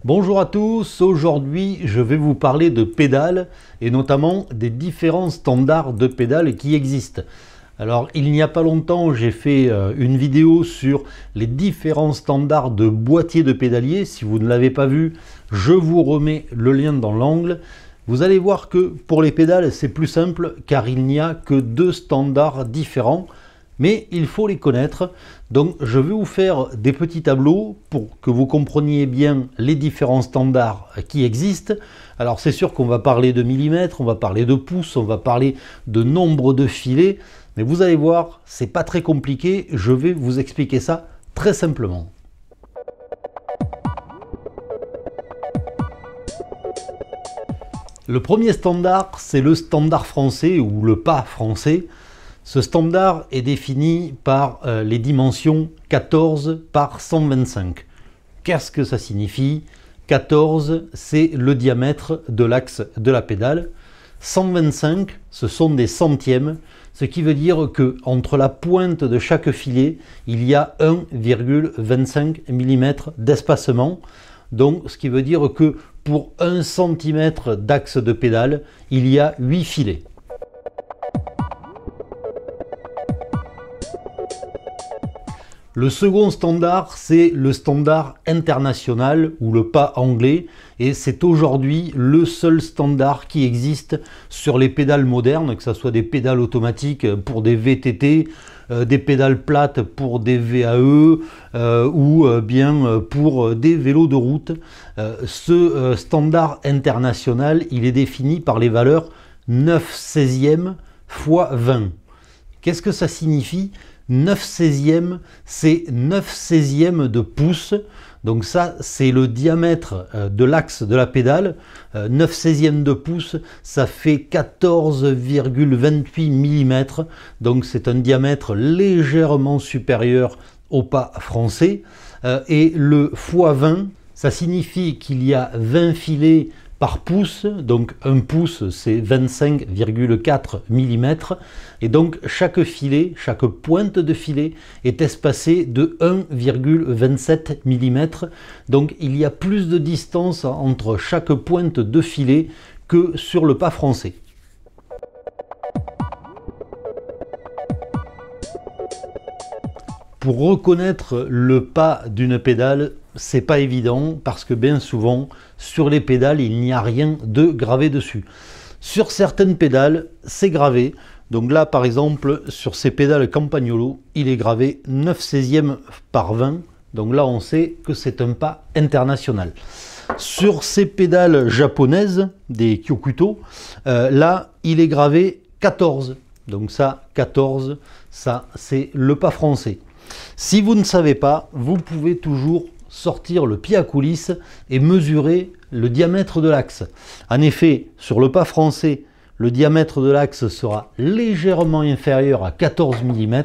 Bonjour à tous, aujourd'hui je vais vous parler de pédales et notamment des différents standards de pédales qui existent. Alors il n'y a pas longtemps j'ai fait une vidéo sur les différents standards de boîtiers de pédalier. Si vous ne l'avez pas vu, je vous remets le lien dans l'angle. Vous allez voir que pour les pédales c'est plus simple car il n'y a que deux standards différents. Mais il faut les connaître, donc je vais vous faire des petits tableaux pour que vous compreniez bien les différents standards qui existent. Alors c'est sûr qu'on va parler de millimètres, on va parler de pouces, on va parler de nombre de filets, mais vous allez voir, c'est pas très compliqué, je vais vous expliquer ça très simplement. Le premier standard, c'est le standard français ou le pas français. Ce standard est défini par les dimensions 14 par 125. Qu'est-ce que ça signifie? 14, c'est le diamètre de l'axe de la pédale. 125, ce sont des centièmes, ce qui veut dire que entre la pointe de chaque filet, il y a 1,25 mm d'espacement. Donc, ce qui veut dire que pour 1 cm d'axe de pédale, il y a 8 filets. Le second standard, c'est le standard international ou le pas anglais et c'est aujourd'hui le seul standard qui existe sur les pédales modernes, que ce soit des pédales automatiques pour des VTT, des pédales plates pour des VAE ou bien pour des vélos de route. Ce standard international, il est défini par les valeurs 9/16 fois 20. Qu'est-ce que ça signifie? 9/16, c'est 9/16 de pouce. Donc ça, c'est le diamètre de l'axe de la pédale. 9/16 de pouce, ça fait 14,28 mm. Donc c'est un diamètre légèrement supérieur au pas français. Et le x20, ça signifie qu'il y a 20 filets par pouce, donc un pouce c'est 25,4 mm et donc chaque filet, chaque pointe de filet est espacée de 1,27 mm, donc il y a plus de distance entre chaque pointe de filet que sur le pas français. Pour reconnaître le pas d'une pédale, c'est pas évident parce que bien souvent sur les pédales il n'y a rien de gravé dessus. Sur certaines pédales c'est gravé, donc là par exemple sur ces pédales Campagnolo il est gravé 9/16 par 20, donc là on sait que c'est un pas international. Sur ces pédales japonaises, des Kyokuto, là il est gravé 14, donc ça 14, ça c'est le pas français. Si vous ne savez pas, vous pouvez toujours sortir le pied à coulisse et mesurer le diamètre de l'axe. En effet, sur le pas français, le diamètre de l'axe sera légèrement inférieur à 14 mm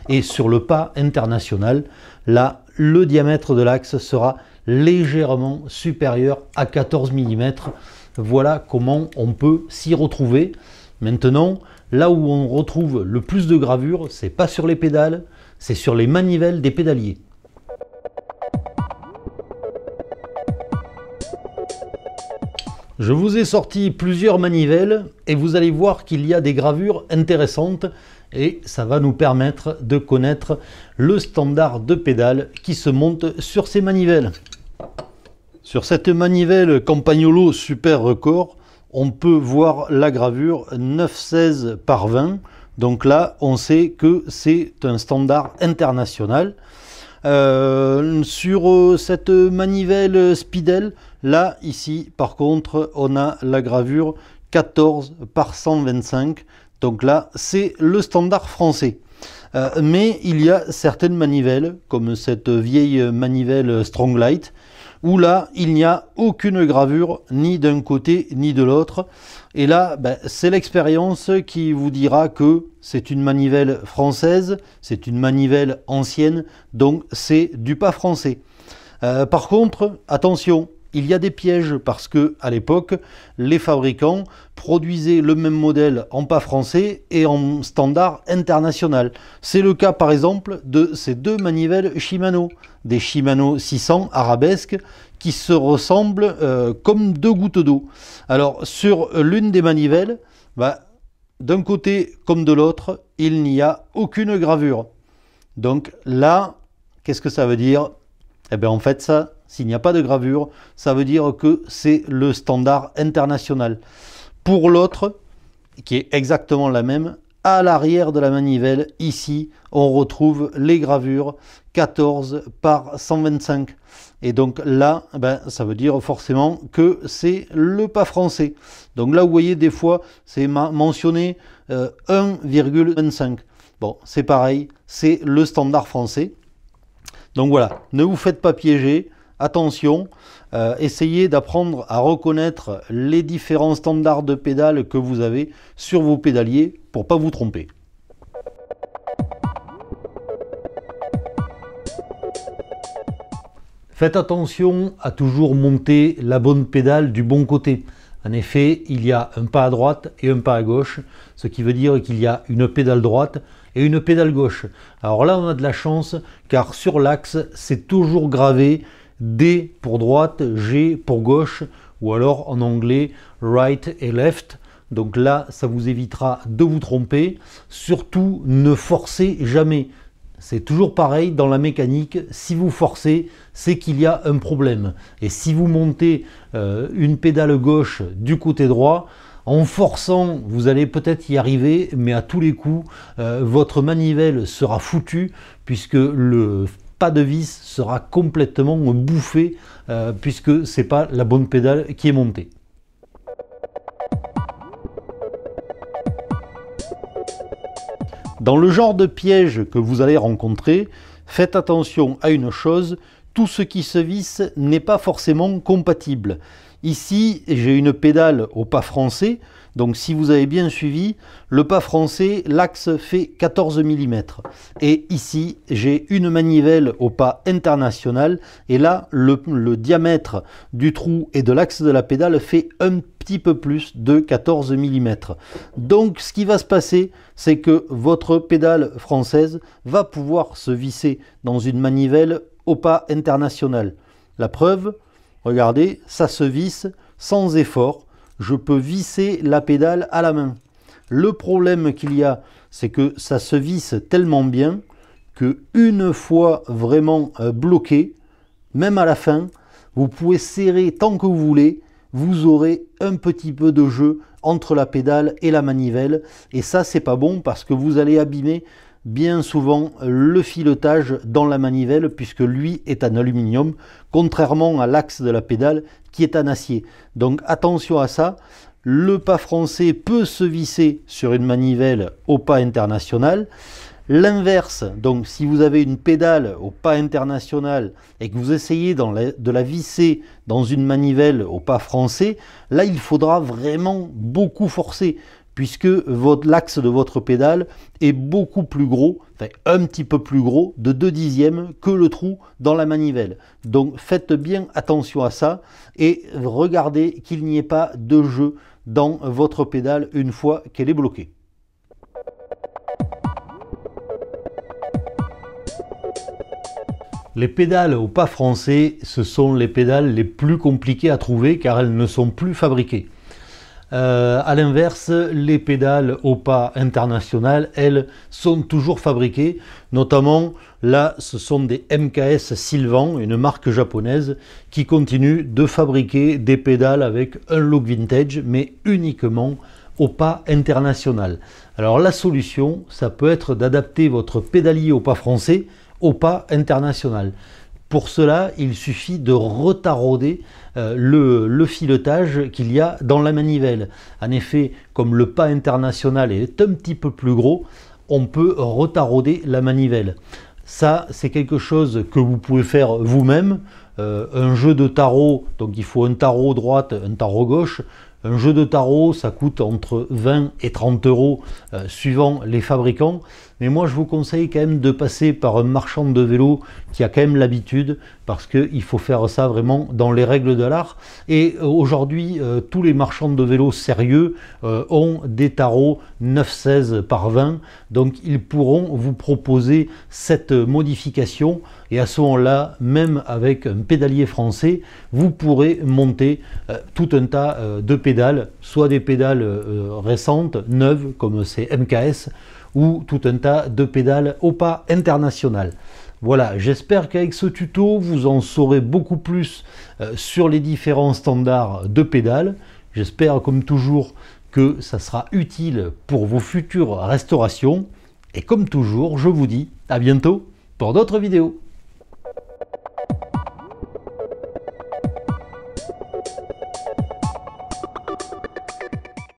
et sur le pas international, là, le diamètre de l'axe sera légèrement supérieur à 14 mm. Voilà comment on peut s'y retrouver. Maintenant, là où on retrouve le plus de gravure, c'est pas sur les pédales, c'est sur les manivelles des pédaliers. Je vous ai sorti plusieurs manivelles et vous allez voir qu'il y a des gravures intéressantes et ça va nous permettre de connaître le standard de pédale qui se monte sur ces manivelles. Sur cette manivelle Campagnolo Super Record, on peut voir la gravure 9/16 par 20. Donc là, on sait que c'est un standard international. Sur cette manivelle Speedel, là, ici, par contre, on a la gravure 14 par 125. Donc là, c'est le standard français. Mais il y a certaines manivelles, comme cette vieille manivelle Stronglight, où là, il n'y a aucune gravure, ni d'un côté, ni de l'autre. Et là, c'est l'expérience qui vous dira que c'est une manivelle française, c'est une manivelle ancienne, donc c'est du pas français. Par contre, attention, il y a des pièges parce que à l'époque, les fabricants produisaient le même modèle en pas français et en standard international. C'est le cas par exemple de ces deux manivelles Shimano, des Shimano 600 arabesques qui se ressemblent comme deux gouttes d'eau. Alors sur l'une des manivelles, d'un côté comme de l'autre, il n'y a aucune gravure. Donc là, qu'est-ce que ça veut dire? Eh bien en fait ça, s'il n'y a pas de gravure, ça veut dire que c'est le standard international. Pour l'autre, qui est exactement la même, à l'arrière de la manivelle, ici, on retrouve les gravures 14 par 125. Et donc là, ça veut dire forcément que c'est le pas français. Donc là, vous voyez, des fois, c'est mentionné 1,25. Bon, c'est pareil, c'est le standard français. Donc voilà, ne vous faites pas piéger. Attention, essayez d'apprendre à reconnaître les différents standards de pédales que vous avez sur vos pédaliers pour ne pas vous tromper. Faites attention à toujours monter la bonne pédale du bon côté. En effet, il y a un pas à droite et un pas à gauche, ce qui veut dire qu'il y a une pédale droite et une pédale gauche. Alors là, on a de la chance car sur l'axe, c'est toujours gravé D pour droite, G pour gauche, ou alors en anglais right et left. Donc là, ça vous évitera de vous tromper. Surtout, ne forcez jamais. C'est toujours pareil dans la mécanique, si vous forcez, c'est qu'il y a un problème. Et si vous montez une pédale gauche du côté droit, en forçant, vous allez peut-être y arriver, mais à tous les coups, votre manivelle sera foutue, puisque le pas de vis sera complètement bouffé, puisque ce n'est pas la bonne pédale qui est montée. Dans le genre de piège que vous allez rencontrer, faites attention à une chose, tout ce qui se visse n'est pas forcément compatible. Ici, j'ai une pédale au pas français, donc si vous avez bien suivi, le pas français, l'axe fait 14 mm. Et ici, j'ai une manivelle au pas international, et là, le diamètre du trou et de l'axe de la pédale fait un petit peu plus de 14 mm. Donc, ce qui va se passer, c'est que votre pédale française va pouvoir se visser dans une manivelle au pas international. La preuve, regardez, ça se visse sans effort. Je peux visser la pédale à la main. Le problème qu'il y a, c'est que ça se visse tellement bien que une fois vraiment bloqué, même à la fin, vous pouvez serrer tant que vous voulez, vous aurez un petit peu de jeu entre la pédale et la manivelle. Et ça, c'est pas bon parce que vous allez abîmer bien souvent le filetage dans la manivelle puisque lui est en aluminium, contrairement à l'axe de la pédale qui est en acier. Donc attention à ça, le pas français peut se visser sur une manivelle au pas international. L'inverse, donc si vous avez une pédale au pas international et que vous essayez de la visser dans une manivelle au pas français, là il faudra vraiment beaucoup forcer puisque l'axe de votre pédale est beaucoup plus gros, enfin un petit peu plus gros, de 2/10 que le trou dans la manivelle. Donc faites bien attention à ça et regardez qu'il n'y ait pas de jeu dans votre pédale une fois qu'elle est bloquée. Les pédales au pas français, ce sont les pédales les plus compliquées à trouver car elles ne sont plus fabriquées. À l'inverse, les pédales au pas international, elles, sont toujours fabriquées. Notamment, là, ce sont des MKS Sylvan, une marque japonaise, qui continue de fabriquer des pédales avec un look vintage, mais uniquement au pas international. Alors la solution, ça peut être d'adapter votre pédalier au pas français au pas international. Pour cela, il suffit de retarauder le filetage qu'il y a dans la manivelle. En effet, comme le pas international est un petit peu plus gros, on peut retarauder la manivelle. Ça, c'est quelque chose que vous pouvez faire vous-même. Un jeu de tarot, donc il faut un tarot droite, un tarot gauche. Un jeu de tarot, ça coûte entre 20 et 30 € suivant les fabricants. mais moi je vous conseille quand même de passer par un marchand de vélo qui a quand même l'habitude, parce qu'il faut faire ça vraiment dans les règles de l'art. Et aujourd'hui, tous les marchands de vélos sérieux ont des tarots 9,16 par 20, donc ils pourront vous proposer cette modification, et à ce moment-là, même avec un pédalier français, vous pourrez monter tout un tas de pédales, soit des pédales récentes, neuves, comme ces MKS, ou tout un tas de pédales OPA international. Voilà, j'espère qu'avec ce tuto, vous en saurez beaucoup plus sur les différents standards de pédales. J'espère, comme toujours, que ça sera utile pour vos futures restaurations. Et comme toujours, je vous dis à bientôt pour d'autres vidéos.